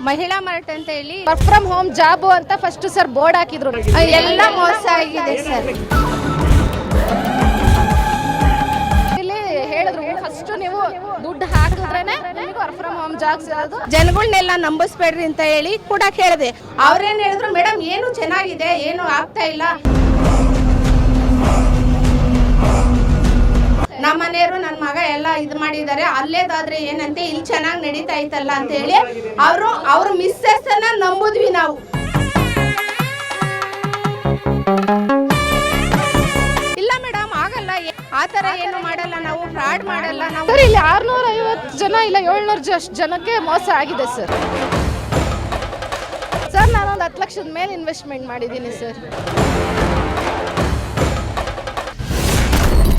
ಮಹಿಳಾ ಮಾರ್ಟ್ ಅಂತ ಹೇಳಿ ವರ್ಕ್ ಫ್ರಮ್ ಹೋಮ್ ಜಾಬ್ ಅಂತ ಫಸ್ಟ್ ಸರ್ ಬೋರ್ಡ್ ಹಾಕಿದ್ರು. ಎಲ್ಲ ಮೋಸ ಆಗಿದೆ ಸರ್. ಇಲ್ಲಿ ಹೇಳಿದ್ರು ಫಸ್ಟ್ ನೀವು ದುಡ್ಡು ಹಾಕಿದ್ರೇನೆ ನಿಮಗೆ ವರ್ಕ್ ಫ್ರಮ್ ಹೋಮ್ ಜಾಬ್ ಸಿಗೋದು. ಜನಗಳನ್ನೆಲ್ಲ ನಂಬಿಸ್ಬೇಡ್ರಿ ಅಂತ ಹೇಳಿ ಕೂಡ ಕೇಳಿದೆ. ಅವ್ರೇನ್ ಹೇಳಿದ್ರು, ಮೇಡಮ್ ಏನು ಚೆನ್ನಾಗಿದೆ, ಏನು ಆಗ್ತಾ ಇಲ್ಲ, ನಮ್ಮ ಮನೆಯವರು ನನ್ನ ಮಗ ಎಲ್ಲ ಇದು ಮಾಡಿದ್ದಾರೆ, ಅಲ್ಲೇದಾದ್ರೆ ಏನಂತೆ ಇಲ್ಲಿ ಚೆನ್ನಾಗಿ ನಡೀತಾ ಇತ್ತಲ್ಲ ಅಂತ ಹೇಳಿ ಅವ್ರ ಮಿಸ್ಸಸ್ ಅನ್ನ ನಂಬುದ್ವಿ ನಾವು. ಇಲ್ಲ ಮೇಡಮ್ ಆಗಲ್ಲ, ಆತರ ಏನು ಮಾಡಲ್ಲ, ನಾವು ಫ್ರಾಡ್ ಮಾಡಲ್ಲ ನಾವು. ಸರ್ ಇಲ್ಲಿ 650 ಜನ ಇಲ್ಲ 700 ಜನಕ್ಕೆ ಮೋಸ ಆಗಿದೆ ಸರ್. ಸರ್ ನಾನೊಂದು 10 ಲಕ್ಷದ ಮೇಲೆ ಇನ್ವೆಸ್ಟ್ಮೆಂಟ್ ಮಾಡಿದ್ದೀನಿ ಸರ್.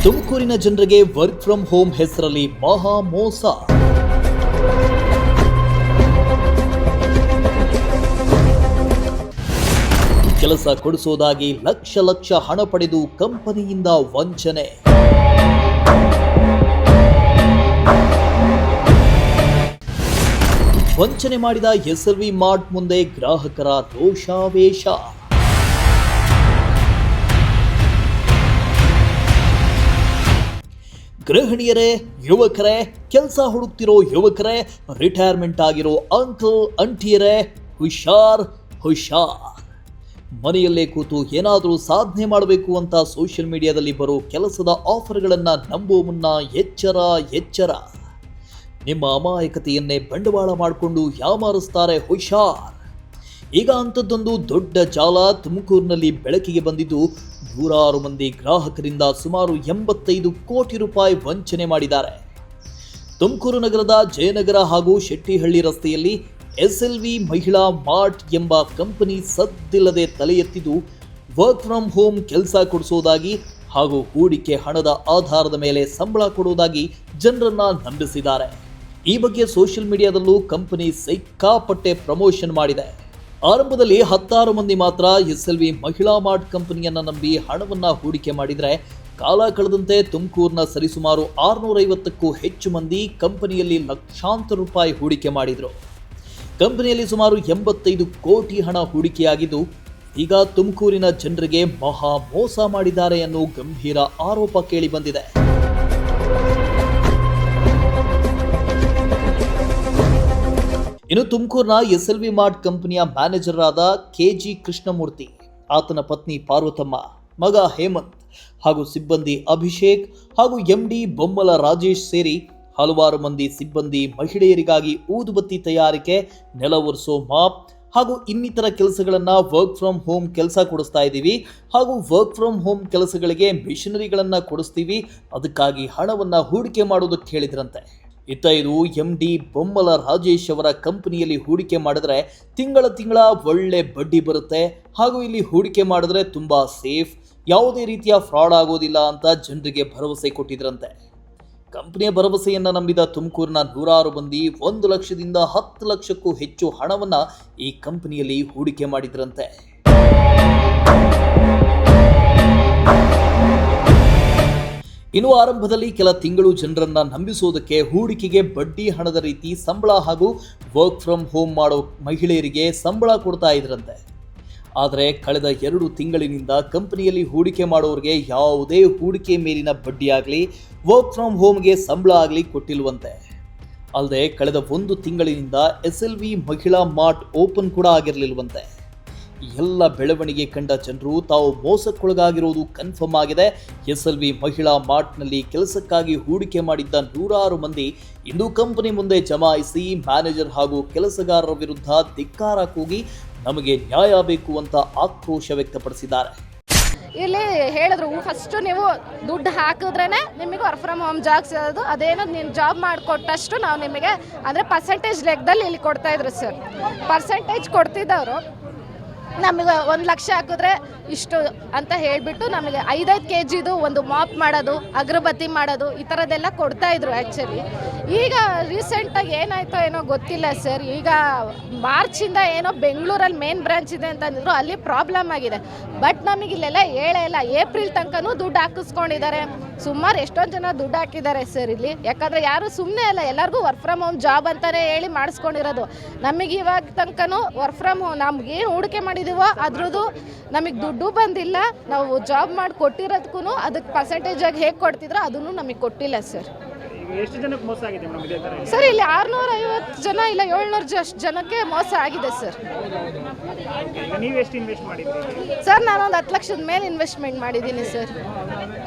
ತುಮಕೂರಿನ ಜನರಿಗೆ ವರ್ಕ್ ಫ್ರಮ್ ಹೋಮ್ ಹೆಸರಲ್ಲಿ ಮಹಾ ಮೋಸ. ಕೆಲಸ ಕೊಡಿಸೋದಾಗಿ ಲಕ್ಷ ಹಣ ಪಡೆದು ಕಂಪನಿಯಿಂದ ವಂಚನೆ. ವಂಚನೆ ಮಾಡಿದ ಎಸ್ಎಲ್ವಿ ಮಾರ್ಟ್ ಮುಂದೆ ಗ್ರಾಹಕರ ರೋಷಾವೇಶ. ಗೃಹಿಣಿಯರೇ, ಯುವಕರೇ, ಕೆಲಸ ಹುಡುಕ್ತಿರೋ ಯುವಕರೇ, ರಿಟೈರ್ಮೆಂಟ್ ಆಗಿರೋ ಅಂಕಲ್ ಅಂಟಿಯರೇ, ಹುಷಾರ್. ಮನೆಯಲ್ಲೇ ಕೂತು ಏನಾದರೂ ಸಾಧನೆ ಮಾಡಬೇಕು ಅಂತ ಸೋಷಿಯಲ್ ಮೀಡಿಯಾದಲ್ಲಿ ಬರೋ ಕೆಲಸದ ಆಫರ್ಗಳನ್ನು ನಂಬುವ ಮುನ್ನ ಎಚ್ಚರ. ನಿಮ್ಮ ಅಮಾಯಕತೆಯನ್ನೇ ಬಂಡವಾಳ ಮಾಡಿಕೊಂಡು ಯಾಮಾರಿಸ್ತಾರೆ, ಹುಷಾರ್. ಈಗ ಅಂಥದ್ದೊಂದು ದೊಡ್ಡ ಜಾಲ ತುಮಕೂರಿನಲ್ಲಿ ಬೆಳಕಿಗೆ ಬಂದಿದ್ದು, ನೂರಾರು ಮಂದಿ ಗ್ರಾಹಕರಿಂದ ಸುಮಾರು 85 ಕೋಟಿ ರೂಪಾಯಿ ವಂಚನೆ ಮಾಡಿದ್ದಾರೆ. ತುಮಕೂರು ನಗರದ ಜಯನಗರ ಹಾಗೂ ಶೆಟ್ಟಿಹಳ್ಳಿ ರಸ್ತೆಯಲ್ಲಿ ಎಸ್ಎಲ್ವಿ ಮಹಿಳಾ ಮಾರ್ಟ್ ಎಂಬ ಕಂಪನಿ ಸದ್ದಿಲ್ಲದೆ ತಲೆ ಎತ್ತಿದ್ದು, ವರ್ಕ್ ಫ್ರಮ್ ಹೋಮ್ ಕೆಲಸ ಕೊಡಿಸೋದಾಗಿ ಹಾಗೂ ಹೂಡಿಕೆ ಹಣದ ಆಧಾರದ ಮೇಲೆ ಸಂಬಳ ಕೊಡುವುದಾಗಿ ಜನರನ್ನ ನಂಬಿಸಿದ್ದಾರೆ. ಈ ಬಗ್ಗೆ ಸೋಷಿಯಲ್ ಮೀಡಿಯಾದಲ್ಲೂ ಕಂಪನಿ ಸಿಕ್ಕಾಪಟ್ಟೆ ಪ್ರಮೋಷನ್ ಮಾಡಿದೆ. ಆರಂಭದಲ್ಲಿ 16 ಮಂದಿ ಮಾತ್ರ ಎಸ್ಎಲ್ವಿ ಮಹಿಳಾ ಮಾರ್ಟ್ ಕಂಪನಿಯನ್ನ ನಂಬಿ ಹಣವನ್ನ ಹೂಡಿಕೆ ಮಾಡಿದರೆ, ಕಾಲ ಕಳೆದಂತೆ ತುಮಕೂರಿನ ಸರಿಸುಮಾರು 650ಕ್ಕೂ ಹೆಚ್ಚು ಮಂದಿ ಕಂಪನಿಯಲ್ಲಿ ಲಕ್ಷಾಂತರ ರೂಪಾಯಿ ಹೂಡಿಕೆ ಮಾಡಿದರು. ಕಂಪನಿಯಲ್ಲಿ ಸುಮಾರು 85 ಕೋಟಿ ಹಣ ಹೂಡಿಕೆಯಾಗಿದ್ದು, ಈಗ ತುಮಕೂರಿನ ಜನರಿಗೆ ಮಹಾ ಮೋಸ ಮಾಡಿದ್ದಾರೆ ಅನ್ನೋ ಗಂಭೀರ ಆರೋಪ ಕೇಳಿ ಬಂದಿದೆ. ಇನ್ನು ತುಮಕೂರಿನ ಎಸ್ಎಲ್ವಿ ಮಾರ್ಟ್ ಕಂಪನಿಯ ಮ್ಯಾನೇಜರ್ ಆದ ಕೆಜಿ ಕೃಷ್ಣಮೂರ್ತಿ, ಆತನ ಪತ್ನಿ ಪಾರ್ವತಮ್ಮ, ಮಗ ಹೇಮಂತ್ ಹಾಗೂ ಸಿಬ್ಬಂದಿ ಅಭಿಷೇಕ್ ಹಾಗೂ ಎಂಡಿ ಬೊಮ್ಮಲ ರಾಜೇಶ್ ಸೇರಿ ಹಲವಾರು ಮಂದಿ ಸಿಬ್ಬಂದಿ ಮಹಿಳೆಯರಿಗಾಗಿ ಊದುಬತ್ತಿ ತಯಾರಿಕೆ, ನೆಲ ಒರೆಸೋ ಮಾಪ್ ಹಾಗೂ ಇನ್ನಿತರ ಕೆಲಸಗಳನ್ನ ವರ್ಕ್ ಫ್ರಮ್ ಹೋಮ್ ಕೆಲಸ ಕೊಡಿಸ್ತಾ ಇದ್ದೀವಿ ಹಾಗೂ ವರ್ಕ್ ಫ್ರಮ್ ಹೋಮ್ ಕೆಲಸಗಳಿಗೆ ಮಿಷನರಿಗಳನ್ನ ಕೊಡಿಸ್ತೀವಿ, ಅದಕ್ಕಾಗಿ ಹಣವನ್ನ ಹೂಡಿಕೆ ಮಾಡೋದಕ್ಕೆ ಹೇಳಿದ್ರಂತೆ. ಇತ್ತ ಇದು ಎಂಡಿ ಬೊಮ್ಮಲ ರಾಜೇಶ್ ಅವರ ಕಂಪನಿಯಲ್ಲಿ ಹೂಡಿಕೆ ಮಾಡಿದ್ರೆ ತಿಂಗಳ ಒಳ್ಳೆ ಬಡ್ಡಿ ಬರುತ್ತೆ ಹಾಗೂ ಇಲ್ಲಿ ಹೂಡಿಕೆ ಮಾಡಿದ್ರೆ ತುಂಬಾ ಸೇಫ್, ಯಾವುದೇ ರೀತಿಯ ಫ್ರಾಡ್ ಆಗೋದಿಲ್ಲ ಅಂತ ಜನರಿಗೆ ಭರವಸೆ ಕೊಟ್ಟಿದ್ರಂತೆ. ಕಂಪನಿಯ ಭರವಸೆಯನ್ನ ನಂಬಿದ ತುಮಕೂರಿನ ನೂರಾರು ಮಂದಿ 1 ಲಕ್ಷದಿಂದ 10 ಲಕ್ಷಕ್ಕೂ ಹೆಚ್ಚು ಹಣವನ್ನ ಈ ಕಂಪನಿಯಲ್ಲಿ ಹೂಡಿಕೆ ಮಾಡಿದ್ರಂತೆ. ಇನ್ನು ಆರಂಭದಲ್ಲಿ ಕೆಲ ತಿಂಗಳು ಜನರನ್ನ ನಂಬಿಸೋದಕ್ಕೆ ಹೂಡಿಕೆಗೆ ಬಡ್ಡಿ ಹಣದ ರೀತಿ ಸಂಬಳ ಹಾಗೂ ವರ್ಕ್ ಫ್ರಮ್ ಹೋಮ್ ಮಾಡೋ ಮಹಿಳೆಯರಿಗೆ ಸಂಬಳ ಕೊಡ್ತಾ ಇದ್ರಂತೆ. ಆದರೆ ಕಳೆದ 2 ತಿಂಗಳಿನಿಂದ ಕಂಪನಿಯಲ್ಲಿ ಹೂಡಿಕೆ ಮಾಡೋರಿಗೆ ಯಾವುದೇ ಹೂಡಿಕೆ ಮೇಲಿನ ಬಡ್ಡಿ ಆಗಲಿ ವರ್ಕ್ ಫ್ರಮ್ ಹೋಮ್ಗೆ ಸಂಬಳ ಆಗಲಿ ಕೊಟ್ಟಿಲ್ವಂತೆ. ಅಲ್ಲದೆ ಕಳೆದ 1 ತಿಂಗಳಿನಿಂದ ಎಸ್ಎಲ್ವಿ ಮಹಿಳಾ ಮಾರ್ಟ್ ಓಪನ್ ಕೂಡ ಆಗಿರಲಿಲ್ವಂತೆ. ಎಲ್ಲ ಬೆಳವಣಿಗೆ ಕಂಡ ಜನರು ತಾವು ಮೋಸಕ್ಕೊಳಗಾಗಿರುವುದು ಕನ್ಫರ್ಮ್ ಆಗಿದೆ. ಎಸ್ಎಲ್ವಿ ಮಹಿಳಾ ಮಾರ್ಟ್ನಲ್ಲಿ ಕೆಲಸಕ್ಕಾಗಿ ಹೂಡಿಕೆ ಮಾಡಿದ್ದ ನೂರಾರು ಮಂದಿ ಇಂದು ಕಂಪನಿ ಮುಂದೆ ಜಮಾಯಿಸಿ ಮ್ಯಾನೇಜರ್ ಹಾಗೂ ಕೆಲಸಗಾರರ ವಿರುದ್ಧ ಧಿಕ್ಕಾರ ಕೂಗಿ ನಮಗೆ ನ್ಯಾಯ ಬೇಕು ಅಂತ ಆಕ್ರೋಶ ವ್ಯಕ್ತಪಡಿಸಿದ್ದಾರೆ. ಇಲ್ಲಿ ಹೇಳಿದ್ರು ಫಸ್ಟ್ ನೀವು ದುಡ್ಡು ಹಾಕಿದ್ರೇನೆ ನಿಮಗೆ ವರ್ಕ್ ಫ್ರಮ್ ಹೋಮ್ ಜಾಬ್ ಸಿಗೋದು, ಅದೇನೋ ನೀನು ಜಾಬ್ ಮಾಡಿಕೊಟ್ಟಷ್ಟು ನಾವು ನಿಮಗೆ ಅಂದರೆ ಪರ್ಸೆಂಟೇಜ್ ಲೆಕ್ಕದಲ್ಲಿ ಇಲ್ಲಿ ಕೊಡ್ತಾ ಇದ್ರು ಸರ್. ಪರ್ಸೆಂಟೇಜ್ ಕೊಡ್ತಿದ್ದವರು ನಮಗೆ 1 ಲಕ್ಷ ಹಾಕಿದ್ರೆ ಇಷ್ಟು ಅಂತ ಹೇಳಿಬಿಟ್ಟು ನಮಗೆ 5-5 kgದು ಒಂದು ಮಾಪ್ ಮಾಡೋದು, ಅಗರಬತ್ತಿ ಮಾಡೋದು, ಈ ಥರದ್ದೆಲ್ಲ ಕೊಡ್ತಾಯಿದ್ರು ಆ್ಯಕ್ಚುಲಿ. ಈಗ ರೀಸೆಂಟಾಗಿ ಏನಾಯ್ತೋ ಏನೋ ಗೊತ್ತಿಲ್ಲ ಸರ್. ಈಗ ಮಾರ್ಚಿಂದ ಏನೋ ಬೆಂಗಳೂರಲ್ಲಿ ಮೇನ್ ಬ್ರಾಂಚ್ ಇದೆ ಅಂತಂದಿದ್ರು, ಅಲ್ಲಿ ಪ್ರಾಬ್ಲಮ್ ಆಗಿದೆ. ಬಟ್ ನಮಗೆ ಇಲ್ಲೆಲ್ಲ ಹೇಳೇ ಇಲ್ಲ. ಏಪ್ರಿಲ್ ತನಕನೂ ದುಡ್ಡು ಹಾಕಿಸ್ಕೊಂಡಿದ್ದಾರೆ. ಸುಮಾರು ಎಷ್ಟೊಂದು ಜನ ದುಡ್ಡು ಹಾಕಿದ್ದಾರೆ ಸರ್ ಇಲ್ಲಿ. ಯಾಕಂದರೆ ಯಾರು ಸುಮ್ಮನೆ ಅಲ್ಲ, ಎಲ್ಲರಿಗೂ ವರ್ಕ್ ಫ್ರಮ್ ಹೋಮ್ ಜಾಬ್ ಅಂತಲೇ ಹೇಳಿ ಮಾಡಿಸ್ಕೊಂಡಿರೋದು. ನಮಗೆ ಇವಾಗ ತನಕನೂ ವರ್ಕ್ ಫ್ರಮ್ ಹೋಮ್ ನಮ್ಗೇನು ಹೂಡಿಕೆ ಮಾಡಿದ್ದೀವೋ ಅದ್ರದ್ದು ನಮಗೆ ದುಡ್ಡು ಬಂದಿಲ್ಲ. ನಾವು ಜಾಬ್ ಮಾಡಿ ಕೊಟ್ಟಿರೋದಕ್ಕೂ ಅದಕ್ಕೆ ಪರ್ಸೆಂಟೇಜಾಗಿ ಹೇಗೆ ಕೊಡ್ತಿದ್ರೋ ಅದನ್ನು ನಮಗೆ ಕೊಟ್ಟಿಲ್ಲ ಸರ್. ಎಷ್ಟು ಜನಕ್ಕೆ ಮೋಸ ಆಗಿದೆ ಮೇಡಮ್ ಇದೇ ತರ? ಸರ್ ಇಲ್ಲಿ 650 ಜನ ಇಲ್ಲ 700 ಜನಕ್ಕೆ ಮೋಸ ಆಗಿದೆ ಸರ್. ನೀವು ಎಷ್ಟು ಇನ್ವೆಸ್ಟ್ ಮಾಡಿದ್ರಿ ಸರ್? ನಾನು ಒಂದು 10 ಲಕ್ಷದ ಮೇಲೆ ಇನ್ವೆಸ್ಟ್ಮೆಂಟ್ ಮಾಡಿದ್ದೀನಿ ಸರ್.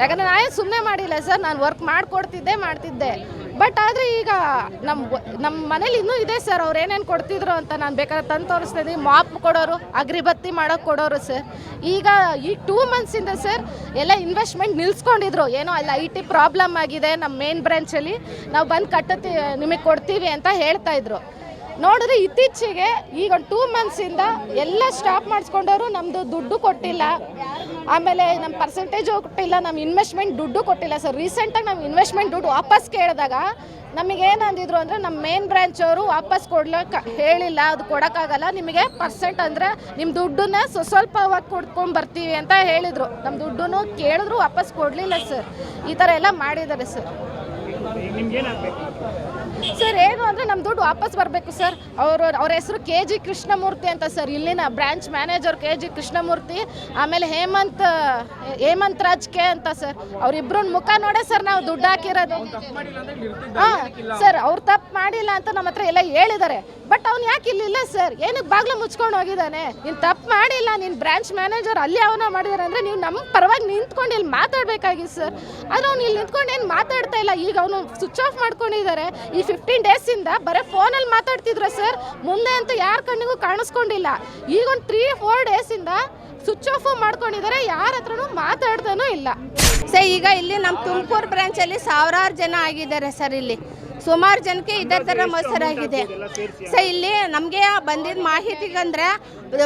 ಯಾಕಂದರೆ ನಾನು ಸುಮ್ಮನೆ ಮಾಡಿಲ್ಲ ಸರ್, ನಾನು ವರ್ಕ್ ಮಾಡ್ತಿದ್ದೆ. ಬಟ್ ಆದರೆ ಈಗ ನಮ್ಮ ಮನೇಲಿ ಇನ್ನೂ ಇದೆ ಸರ್, ಅವ್ರು ಏನೇನು ಕೊಡ್ತಿದ್ರು ಅಂತ ನಾನು ಬೇಕಾದ್ರೆ ತಂದು ತೋರಿಸ್ತಾ ಇದ್ದೀನಿ. ಮಾಪ್ ಕೊಡೋರು, ಅಗರಬತ್ತಿ ಮಾಡೋಕೆ ಕೊಡೋರು ಸರ್. ಈಗ 2 ಮಂತ್ಸಿಂದ ಸರ್ ಎಲ್ಲ ಇನ್ವೆಸ್ಟ್ಮೆಂಟ್ ನಿಲ್ಲಿಸ್ಕೊಂಡಿದ್ರು. ಏನೋ ಅಲ್ಲಿ IT ಪ್ರಾಬ್ಲಮ್ ಆಗಿದೆ ನಮ್ಮ ಮೇನ್ ಬ್ರಾಂಚಲ್ಲಿ, ನಾವು ಬಂದು ಕಟ್ಟುತ್ತೀವಿ, ನಿಮಗೆ ಕೊಡ್ತೀವಿ ಅಂತ ಹೇಳ್ತಾ ಇದ್ರು. ನೋಡಿದ್ರೆ ಇತ್ತೀಚೆಗೆ ಈಗ 2 ಮಂತ್ಸಿಂದ ಎಲ್ಲ ಸ್ಟಾಪ್ ಮಾಡಿಸ್ಕೊಂಡವರು. ನಮ್ಮದು ದುಡ್ಡು ಕೊಟ್ಟಿಲ್ಲ, ಆಮೇಲೆ ನಮ್ಮ ಪರ್ಸೆಂಟೇಜು ಕೊಟ್ಟಿಲ್ಲ, ನಮ್ಮ ಇನ್ವೆಸ್ಟ್ಮೆಂಟ್ ದುಡ್ಡು ಕೊಟ್ಟಿಲ್ಲ ಸರ್. ರೀಸೆಂಟಾಗಿ ನಮ್ಮ ಇನ್ವೆಸ್ಟ್ಮೆಂಟ್ ದುಡ್ಡು ವಾಪಸ್ ಕೇಳಿದಾಗ ನಮಗೇನಂದಿದ್ರು ಅಂದರೆ, ನಮ್ಮ ಮೇನ್ ಬ್ರಾಂಚ್ ಅವರು ವಾಪಸ್ ಕೊಡ್ಲಿಕ್ಕೆ ಹೇಳಿಲ್ಲ, ಅದು ಕೊಡೋಕ್ಕಾಗಲ್ಲ, ನಿಮಗೆ ಪರ್ಸೆಂಟ್ ಅಂದರೆ ನಿಮ್ಮ ದುಡ್ಡನ್ನ ಸ್ವಲ್ಪವಾಗಿ ಕೊಡ್ಕೊಂಡು ಬರ್ತೀವಿ ಅಂತ ಹೇಳಿದರು. ನಮ್ಮ ದುಡ್ಡನ್ನು ಕೇಳಿದ್ರು ವಾಪಸ್ ಕೊಡಲಿಲ್ಲ ಸರ್. ಈ ಥರ ಎಲ್ಲ ಮಾಡಿದ್ದಾರೆ ಸರ್. ಸರ್ ಏನು ಅಂದರೆ ನಮ್ಮ ದುಡ್ಡು ವಾಪಸ್ ಬರಬೇಕು ಸರ್. ಅವ್ರ ಹೆಸರು KG ಕೃಷ್ಣಮೂರ್ತಿ ಅಂತ ಸರ್, ಇಲ್ಲಿನ ಬ್ರಾಂಚ್ ಮ್ಯಾನೇಜರ್ KG ಕೃಷ್ಣಮೂರ್ತಿ, ಆಮೇಲೆ ಹೇಮಂತ್ ರಾಜ್ ಕೆ ಅಂತ ಸರ್. ಅವರಿಬ್ಬರ ಮುಖ ನೋಡೇ ಸರ್ ನಾವು ದುಡ್ಡು ಹಾಕಿರೋದು. ಹಾಂ ಸರ್, ಅವ್ರು ತಪ್ಪು ಮಾಡಿಲ್ಲ ಅಂತ ನಮ್ಮ ಹತ್ರ ಎಲ್ಲ ಹೇಳಿದ್ದಾರೆ. ಬಟ್ ಅವ್ನು ಯಾಕೆ ಇಲ್ಲಿಲ್ಲ ಸರ್? ಏನಕ್ಕೆ ಬಾಗ್ಲು ಮುಚ್ಕೊಂಡು ಹೋಗಿದ್ದಾನೆ? ನೀನು ತಪ್ಪು ಮಾಡಿಲ್ಲ, ನೀನು ಬ್ರಾಂಚ್ ಮ್ಯಾನೇಜರ್ ಅಲ್ಲಿ ಅವನ ಮಾಡಿದಾರೆ ಅಂದರೆ ನೀವು ನಮ್ಮ ಪರವಾಗಿ ನಿಂತ್ಕೊಂಡು ಇಲ್ಲಿ ಮಾತಾಡಬೇಕಾಗಿತ್ತು ಸರ್. ಆದರೆ ಅವ್ನು ಇಲ್ಲಿ ನಿಂತ್ಕೊಂಡು ಏನು ಮಾತಾಡ್ತಾ ಇಲ್ಲ. ಈಗ ಅವನು ಸ್ವಿಚ್ ಆಫ್ ಮಾಡ್ಕೊಂಡಿದ್ದಾರೆ. ಈ 15 ಡೇಸಿಂದ ಬರೀ ಫೋನಲ್ಲಿ ಮಾತಾಡ್ತಿದ್ರು ಸರ್. ಮುಂದೆ ಅಂತೂ ಯಾರ ಕಣ್ಣಿಗೂ ಕಾಣಿಸ್ಕೊಂಡಿಲ್ಲ. ಈಗ ಒಂದು 3-4 ಡೇಸಿಂದ ಸ್ವಿಚ್ ಆಫ್ ಮಾಡ್ಕೊಂಡಿದ್ದಾರೆ, ಯಾರ ಹತ್ರನೂ ಮಾತಾಡ್ತಾನೂ ಇಲ್ಲ ಸರ್. ಈಗ ಇಲ್ಲಿ ನಮ್ಮ ತುಮಕೂರು ಬ್ರಾಂಚಲ್ಲಿ 1000 ಜನ ಆಗಿದ್ದಾರೆ ಸರ್. ಇಲ್ಲಿ ಸುಮಾರು ಜನಕ್ಕೆ ಇದೇ ಥರ ಮೋಸರಾಗಿದೆ ಸರ್. ಇಲ್ಲಿ ನಮಗೆ ಬಂದಿದ್ದ ಮಾಹಿತಿಗಂದ್ರೆ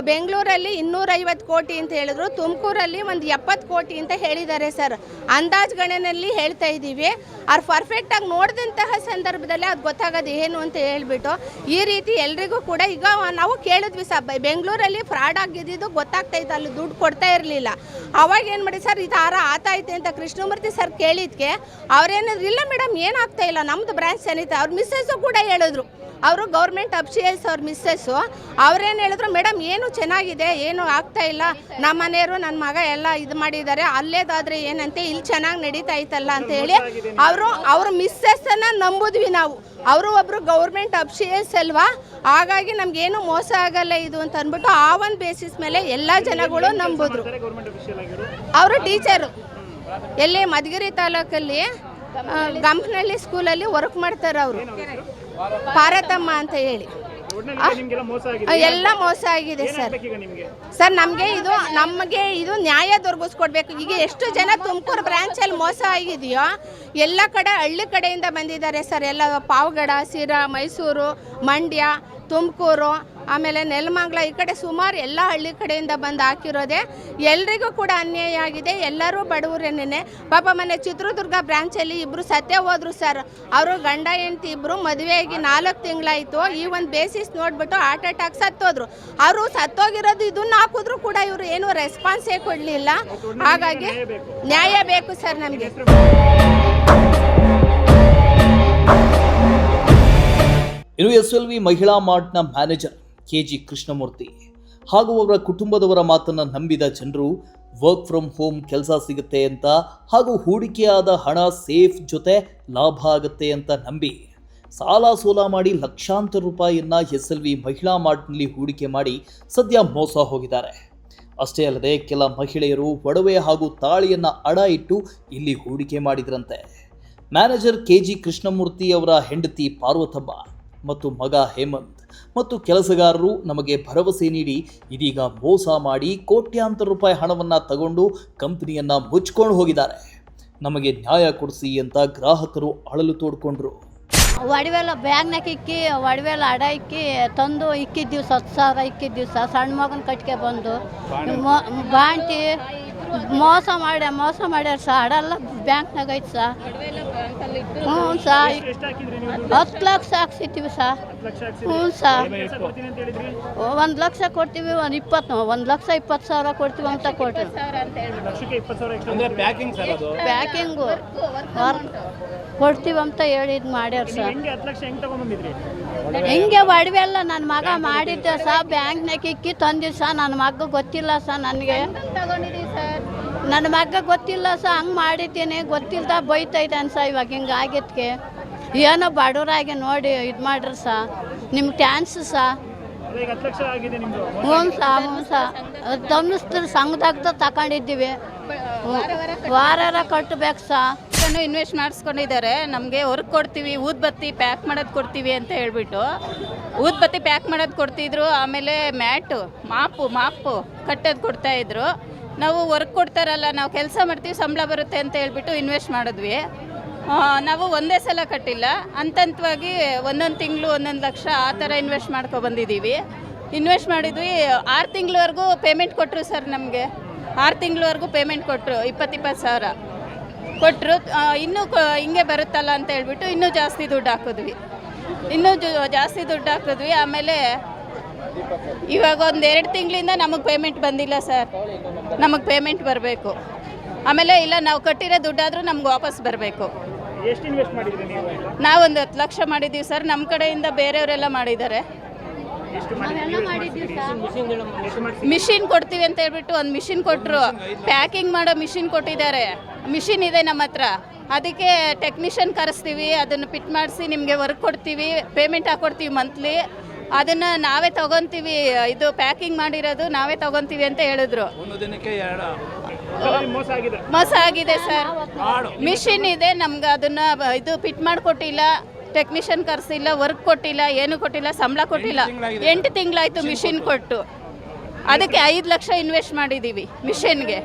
ಬೆಂಗಳೂರಲ್ಲಿ 250 ಕೋಟಿ ಅಂತ ಹೇಳಿದ್ರು, ತುಮಕೂರಲ್ಲಿ ಒಂದು 70 ಕೋಟಿ ಅಂತ ಹೇಳಿದ್ದಾರೆ ಸರ್. ಅಂದಾಜು ಗಣನೆಯಲ್ಲಿ ಹೇಳ್ತಾ ಇದ್ದೀವಿ. ಅವ್ರು ಪರ್ಫೆಕ್ಟಾಗಿ ನೋಡಿದಂತಹ ಸಂದರ್ಭದಲ್ಲಿ ಅದು ಗೊತ್ತಾಗೋದು ಏನು ಅಂತ ಹೇಳ್ಬಿಟ್ಟು ಈ ರೀತಿ ಎಲ್ರಿಗೂ ಕೂಡ ಈಗ ನಾವು ಕೇಳಿದ್ವಿ ಸರ್. ಬೆಂಗಳೂರಲ್ಲಿ ಫ್ರಾಡ್ ಆಗಿದ್ದು ಗೊತ್ತಾಗ್ತಾ ಇತ್ತು, ಅಲ್ಲಿ ದುಡ್ಡು ಕೊಡ್ತಾ ಇರಲಿಲ್ಲ. ಅವಾಗ ಏನು ಮಾಡಿ ಸರ್, ಈ ಥರ ಆತೈತೆ ಅಂತ ಕೃಷ್ಣಮೂರ್ತಿ ಸರ್ ಕೇಳಿದ್ಕೆ ಅವ್ರೇನಾದ್ರು ಇಲ್ಲ ಮೇಡಮ್ ಏನಾಗ್ತಾ ಇಲ್ಲ, ನಮ್ಮದು ಬ್ರಾಂಚ್ ಸನಿತ. ಅವ್ರ ಮಿಸ್ಸಸ್ಸು ಕೂಡ ಹೇಳಿದ್ರು, ಅವರು ಗೌರ್ಮೆಂಟ್ ಅಫಿಷಿಯಲ್ಸ್ ಅವ್ರ ಮಿಸ್ಸಸ್ಸು. ಅವ್ರೇನು ಹೇಳಿದ್ರು, ಮೇಡಮ್ ಏನು ಚೆನ್ನಾಗಿದೆ, ಏನು ಆಗ್ತಾ ಇಲ್ಲ, ನಮ್ಮ ಮನೆಯವರು ನನ್ನ ಮಗ ಎಲ್ಲ ಇದು ಮಾಡಿದ್ದಾರೆ, ಅಲ್ಲೇದಾದರೆ ಏನಂತೆ ಇಲ್ಲಿ ಚೆನ್ನಾಗಿ ನಡೀತಾ ಇತ್ತಲ್ಲ ಅಂತ ಹೇಳಿ ಅವ್ರ ಮಿಸ್ಸಸ್ಸನ್ನು ನಂಬಿದ್ವಿ ನಾವು. ಅವರು ಒಬ್ಬರು ಗೌರ್ಮೆಂಟ್ ಅಫಿಷಿಯಲ್ಸ್ ಅಲ್ವಾ, ಹಾಗಾಗಿ ನಮಗೇನು ಮೋಸ ಆಗಲ್ಲ ಇದು ಅಂತ ಅಂದ್ಬಿಟ್ಟು ಆ ಒಂದು ಬೇಸಿಸ್ ಮೇಲೆ ಎಲ್ಲ ಜನಗಳು ನಂಬಿದ್ರು. ಅವರು ಟೀಚರು ಎಲ್ಲಿ ಮಧುಗಿರಿ ತಾಲೂಕಲ್ಲಿ ಗಂಪನಹಳ್ಳಿ ಸ್ಕೂಲಲ್ಲಿ ವರ್ಕ್ ಮಾಡ್ತಾರೆ. ಅವರು ಪಾರತಮ್ಮ ಅಂತ ಹೇಳಿ. ಎಲ್ಲ ಮೋಸ ಆಗಿದೆ ಸರ್. ಸರ್ ನಮಗೆ ಇದು ನ್ಯಾಯ ದೊರಕಿಸ್ಕೊಡ್ಬೇಕು. ಈಗ ಎಷ್ಟು ಜನ ತುಮಕೂರು ಬ್ರಾಂಚಲ್ಲಿ ಮೋಸ ಆಗಿದೆಯೋ ಎಲ್ಲ ಕಡೆ ಹಳ್ಳಿ ಕಡೆಯಿಂದ ಬಂದಿದ್ದಾರೆ ಸರ್. ಎಲ್ಲ ಪಾವಗಡ, ಸಿರಾ, ಮೈಸೂರು, ಮಂಡ್ಯ, ತುಮಕೂರು, ಆಮೇಲೆ ನೆಲಮಂಗಲ, ಈ ಕಡೆ ಸುಮಾರು ಎಲ್ಲ ಹಳ್ಳಿ ಕಡೆಯಿಂದ ಬಂದು ಹಾಕಿರೋದೆ. ಎಲ್ರಿಗೂ ಕೂಡ ಅನ್ಯಾಯ ಆಗಿದೆ. ಎಲ್ಲರೂ ಬಡವರೇನೆ. ಪಾಪ ಮೊನ್ನೆ ಚಿತ್ರದುರ್ಗ ಬ್ರಾಂಚಲ್ಲಿ ಇಬ್ಬರು ಸತ್ಯ ಹೋದ್ರು ಸರ್. ಅವರು ಗಂಡ ಹೆಂಡತಿ ಇಬ್ಬರು ಮದುವೆಯಾಗಿ 4 ತಿಂಗಳಾಯಿತು. ಈ ಒಂದು ಬೇಸಿಸ್ ನೋಡಿಬಿಟ್ಟು ಹಾರ್ಟ್ ಅಟ್ಯಾಕ್ ಸತ್ತೋದ್ರು. ಅವರು ಸತ್ತೋಗಿರೋದು ಇದನ್ನು ಹಾಕಿದ್ರು ಕೂಡ ಇವರು ಏನೂ ರೆಸ್ಪಾನ್ಸೇ ಕೊಡಲಿಲ್ಲ. ಹಾಗಾಗಿ ನ್ಯಾಯ ಬೇಕು ಸರ್ ನಮಗೆ. ಇನ್ನು SLV ಮಹಿಳಾ ಮಾರ್ಟ್ನ ಮ್ಯಾನೇಜರ್ KG ಕೃಷ್ಣಮೂರ್ತಿ ಹಾಗೂ ಅವರ ಕುಟುಂಬದವರ ಮಾತನ್ನು ನಂಬಿದ ಜನರು ವರ್ಕ್ ಫ್ರಮ್ ಹೋಮ್ ಕೆಲಸ ಸಿಗುತ್ತೆ ಅಂತ ಹಾಗೂ ಹೂಡಿಕೆಯಾದ ಹಣ ಸೇಫ್ ಜೊತೆ ಲಾಭ ಆಗುತ್ತೆ ಅಂತ ನಂಬಿ ಸಾಲ ಸೋಲ ಮಾಡಿ ಲಕ್ಷಾಂತರ ರೂಪಾಯಿಯನ್ನ SLV ಮಹಿಳಾ ಮಾರ್ಟ್ನಲ್ಲಿ ಹೂಡಿಕೆ ಮಾಡಿ ಸದ್ಯ ಮೋಸ ಹೋಗಿದ್ದಾರೆ. ಅಷ್ಟೇ ಅಲ್ಲದೆ ಕೆಲ ಮಹಿಳೆಯರು ಒಡವೆ ಹಾಗೂ ತಾಳಿಯನ್ನ ಅಡ ಇಟ್ಟು ಇಲ್ಲಿ ಹೂಡಿಕೆ ಮಾಡಿದ್ರಂತೆ. ಮ್ಯಾನೇಜರ್ KG ಕೃಷ್ಣಮೂರ್ತಿ ಅವರ ಹೆಂಡತಿ ಪಾರ್ವತಮ್ಮ ಮತ್ತು ಮಗ ಹೇಮಂತ್ ಮತ್ತು ಕೆಲಸಗಾರರು ನಮಗೆ ಭರವಸೆ ನೀಡಿ ಇದೀಗ ಮೋಸ ಮಾಡಿ ಕೋಟ್ಯಾಂತರ ರೂಪಾಯಿ ಹಣವನ್ನು ತಗೊಂಡು ಕಂಪನಿಯನ್ನು ಮುಚ್ಕೊಂಡು ಹೋಗಿದ್ದಾರೆ. ನಮಗೆ ನ್ಯಾಯ ಕೊಡಿಸಿ ಅಂತ ಗ್ರಾಹಕರು ಅಳಲು ತೋಡ್ಕೊಂಡ್ರು. ಒಡವೆಲ್ಲ ಬ್ಯಾಗ್ನಾಗ ಇಕ್ಕಿ ಒಡವೆಲ್ಲ ಅಡ ಇಕ್ಕಿ ತಂದು ಇಕ್ಕಿದ ದಿವಸ 10,000 ಇಕ್ಕಿದ ದಿವಸ ಸಣ್ಣ ಮಗನ ಕಟ್ಗೆ ಬಂದು ಬಾಂಟಿ ಮೋಸ ಮಾಡ್ಯಾರ ಸರ್ ಅಡೆಲ್ಲ ಬ್ಯಾಂಕ್ನಾಗ ಐತೆ ಸರ್. ಹ್ಞೂ ಸರ್ ಎಷ್ಟು ಹಾಕಿದ್ರಿ ನೀವು? 10 ಲಕ್ಷ ಹಾಕ್ಸಿದ್ದೀವಿ ಸರ್. 10 ಲಕ್ಷ ಹಾಕ್ಸಿದ್ರಿ? ಹ್ಞೂ ಸರ್. ಪೈಸೆ ಕೊಡ್ತೀನಿ ಅಂತ ಹೇಳಿದ್ರಿ? 1 ಲಕ್ಷ ಕೊಡ್ತೀವಿ, 1,20,000 ಕೊಡ್ತೀವಿ ಅಂತ ಕೊಟ್ರಿ. ಲಕ್ಷಕ್ಕೆ 20,000 ಎಕ್ಸ್ಟ್ರಾ ಪ್ಯಾಕಿಂಗ್ ಸರ್, ಅದು ಪ್ಯಾಕಿಂಗು ವರ್ಕ್ ಕೊಡ್ತೀವಿ ಅಂತ ಹೇಳಿ ಇದು ಮಾಡ್ಯಾರ ಸರ್. ಹೆಂಗೆ 10 ಲಕ್ಷ ಹೆಂಗೆ ತಗೊಂಡ್ಬಂದಿದ್ರಿ? ಹಿಂಗೆ ಒಡವೆಲ್ಲ ನನ್ನ ಮಗ ಮಾಡಿದ್ದೆ ಸರ್, ಬ್ಯಾಂಕ್ನಾಗ ಇಕ್ಕಿ ತಂದಿದ್ದು ಸರ್. ನನ್ನ ಮಗ ಗೊತ್ತಿಲ್ಲ ಸರ್, ನನಗೆ ನನ್ನ ಮಗ ಗೊತ್ತಿಲ್ಲ ಸರ್, ಹಂಗೆ ಮಾಡಿದ್ದೀನಿ ಗೊತ್ತಿಲ್ದ ಬೈತೈತೆ ಅನ್ಸ. ಇವಾಗ ಹಿಂಗೆ ಆಗಿದ್ಕೆ ಏನೋ ಬಡವರಾಗಿ ನೋಡಿ ಇದು ಮಾಡ್ರಿ ಸರ್, ನಿಮ್ಗೆ ಟ್ಯಾನ್ಸ್ ಸರ್. ಈಗ 10 ಲಕ್ಷ ಆಗಿದೆ ನಿಮ್ದು? ಹ್ಞೂ ಸರ್ ತಮ್ಮಿಸ್ತೀರಿ ಸಂಘದಾಗ ತಗೊಂಡಿದ್ದೀವಿ, ವಾರ ಕಟ್ಟಬೇಕು ಸರ್. ಇನ್ವೆಸ್ಟ್ ಮಾಡಿಸ್ಕೊಂಡಿದ್ದಾರೆ. ನಮಗೆ ವರ್ಕ್ ಕೊಡ್ತೀವಿ, ಊದ್ಬತ್ತಿ ಪ್ಯಾಕ್ ಮಾಡೋದು ಕೊಡ್ತೀವಿ ಅಂತ ಹೇಳ್ಬಿಟ್ಟು ಊದ್ಬತ್ತಿ ಪ್ಯಾಕ್ ಮಾಡೋದು ಕೊಡ್ತಿದ್ರು. ಆಮೇಲೆ ಮ್ಯಾಟು ಮಾಪು ಕಟ್ಟೋದು ಕೊಡ್ತಾಯಿದ್ರು. ನಾವು ವರ್ಕ್ ಕೊಡ್ತಾರಲ್ಲ, ನಾವು ಕೆಲಸ ಮಾಡ್ತೀವಿ, ಸಂಬಳ ಬರುತ್ತೆ ಅಂತ ಹೇಳ್ಬಿಟ್ಟು ಇನ್ವೆಸ್ಟ್ ಮಾಡಿದ್ವಿ. ನಾವು ಒಂದೇ ಸಲ ಕಟ್ಟಿಲ್ಲ, ಹಂತವಾಗಿ ಒಂದೊಂದು ತಿಂಗಳು 1 ಲಕ್ಷ ಆ ಥರ ಇನ್ವೆಸ್ಟ್ ಬಂದಿದ್ದೀವಿ. ಇನ್ವೆಸ್ಟ್ ಮಾಡಿದ್ವಿ. 6 ತಿಂಗಳವರೆಗೂ ಪೇಮೆಂಟ್ ಕೊಟ್ಟರು ಸರ್. ನಮಗೆ 6 ತಿಂಗಳವರೆಗೂ ಪೇಮೆಂಟ್ ಕೊಟ್ಟರು, 20,000 ಕೊಟ್ಟರು. ಇನ್ನೂ ಹಿಂಗೆ ಬರುತ್ತಲ್ಲ ಅಂತ ಹೇಳ್ಬಿಟ್ಟು ಇನ್ನೂ ಜಾಸ್ತಿ ದುಡ್ಡು ಹಾಕಿದ್ವಿ. ಆಮೇಲೆ ಇವಾಗ 1-2 ತಿಂಗಳಿಂದ ನಮಗೆ ಪೇಮೆಂಟ್ ಬಂದಿಲ್ಲ ಸರ್. ನಮಗೆ ಪೇಮೆಂಟ್ ಬರಬೇಕು. ಆಮೇಲೆ ಇಲ್ಲ, ನಾವು ಕಟ್ಟಿರೋ ದುಡ್ಡಾದರೂ ನಮ್ಗೆ ವಾಪಸ್ ಬರಬೇಕು. ಎಷ್ಟು ಇನ್ವೆಸ್ಟ್ ಮಾಡಿದ್ರಿ ನೀವು? ನಾವು 10 ಲಕ್ಷ ಮಾಡಿದ್ದೀವಿ ಸರ್. ನಮ್ಮ ಕಡೆಯಿಂದ ಬೇರೆಯವರೆಲ್ಲ ಮಾಡಿದ್ದಾರೆ. ಎಷ್ಟು ಮಾಡಿದ್ರಿ? ಮಿಷಿನ್ ಕೊಡ್ತೀವಿ ಅಂತ ಹೇಳ್ಬಿಟ್ಟು ಒಂದು ಮಿಷಿನ್ ಕೊಟ್ಟರು, ಪ್ಯಾಕಿಂಗ್ ಮಾಡೋ ಮಿಷಿನ್ ಕೊಟ್ಟಿದ್ದಾರೆ. ಮಿಷಿನ್ ಇದೆ ನಮ್ಮ ಹತ್ರ, ಅದಕ್ಕೆ ಟೆಕ್ನಿಷಿಯನ್ ಕರೆಸ್ತೀವಿ, ಅದನ್ನು ಫಿಟ್ ಮಾಡಿಸಿ ನಿಮಗೆ ವರ್ಕ್ ಕೊಡ್ತೀವಿ, ಪೇಮೆಂಟ್ ಹಾಕ್ಕೊಡ್ತೀವಿ ಮಂತ್ಲಿ. ಅದನ್ನು ನಾವೇ ತಗೊತೀವಿ, ಇದು ಪ್ಯಾಕಿಂಗ್ ಮಾಡಿರೋದು ನಾವೇ ತಗೊತೀವಿ ಅಂತ ಹೇಳಿದ್ರು. ಮೋಸ ಆಗಿದೆ ಸರ್. ಮಿಷಿನ್ ಇದೆ ನಮ್ಗೆ, ಅದನ್ನು ಇದು ಫಿಟ್ ಮಾಡಿಕೊಟ್ಟಿಲ್ಲ, ಟೆಕ್ನಿಷಿಯನ್ ಕರೆಸಿಲ್ಲ, ವರ್ಕ್ ಕೊಟ್ಟಿಲ್ಲ, ಏನು ಕೊಟ್ಟಿಲ್ಲ, ಸಂಬಳ ಕೊಟ್ಟಿಲ್ಲ. 8 ತಿಂಗಳಾಯಿತು ಮಿಷಿನ್ ಕೊಟ್ಟು. ಅದಕ್ಕೆ 5 ಲಕ್ಷ ಇನ್ವೆಸ್ಟ್ ಮಾಡಿದ್ದೀವಿ ಮಿಷಿನ್ಗೆ.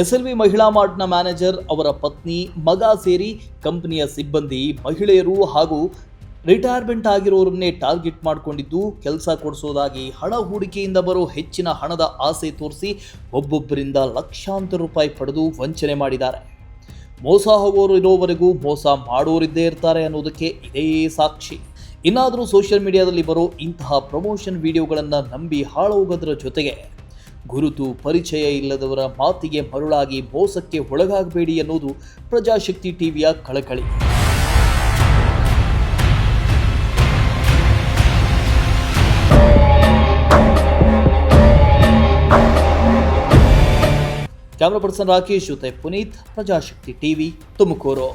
SLV ಮಹಿಳಾ ಮಾರ್ಟ್ನ ಮ್ಯಾನೇಜರ್, ಅವರ ಪತ್ನಿ, ಮಗ ಸೇರಿ ಕಂಪನಿಯ ಸಿಬ್ಬಂದಿ, ಮಹಿಳೆಯರು ಹಾಗೂ ರಿಟೈರ್ಮೆಂಟ್ ಆಗಿರೋರನ್ನೇ ಟಾರ್ಗೆಟ್ ಮಾಡಿಕೊಂಡಿದ್ದು ಕೆಲಸ ಕೊಡಿಸೋದಾಗಿ ಹಣ ಹೂಡಿಕೆಯಿಂದ ಬರೋ ಹೆಚ್ಚಿನ ಹಣದ ಆಸೆ ತೋರಿಸಿ ಒಬ್ಬೊಬ್ಬರಿಂದ ಲಕ್ಷಾಂತರ ರೂಪಾಯಿ ಪಡೆದು ವಂಚನೆ ಮಾಡಿದ್ದಾರೆ. ಮೋಸ ಹೋಗೋರು ಇರೋವರೆಗೂ ಮೋಸ ಮಾಡೋರಿದ್ದೇ ಇರ್ತಾರೆ ಅನ್ನೋದಕ್ಕೆ ಇದೇ ಸಾಕ್ಷಿ. ಇನ್ನಾದರೂ ಸೋಷಿಯಲ್ ಮೀಡಿಯಾದಲ್ಲಿ ಬರೋ ಇಂತಹ ಪ್ರಮೋಷನ್ ವಿಡಿಯೋಗಳನ್ನು ನಂಬಿ ಹಾಳೋಗೋದ್ರ ಜೊತೆಗೆ ಗುರುತು ಪರಿಚಯ ಇಲ್ಲದವರ ಮಾತಿಗೆ ಮರುಳಾಗಿ ಮೋಸಕ್ಕೆ ಒಳಗಾಗಬೇಡಿ ಅನ್ನೋದು ಪ್ರಜಾಶಕ್ತಿ ಟಿವಿಯ ಕಳಕಳಿ. ಕ್ಯಾಮರಾ ಪರ್ಸನ್ ರಾಕೇಶ್ ಜೊತೆ ಪುನೀತ್, ಪ್ರಜಾಶಕ್ತಿ ಟಿವಿ, ತುಮಕೂರು.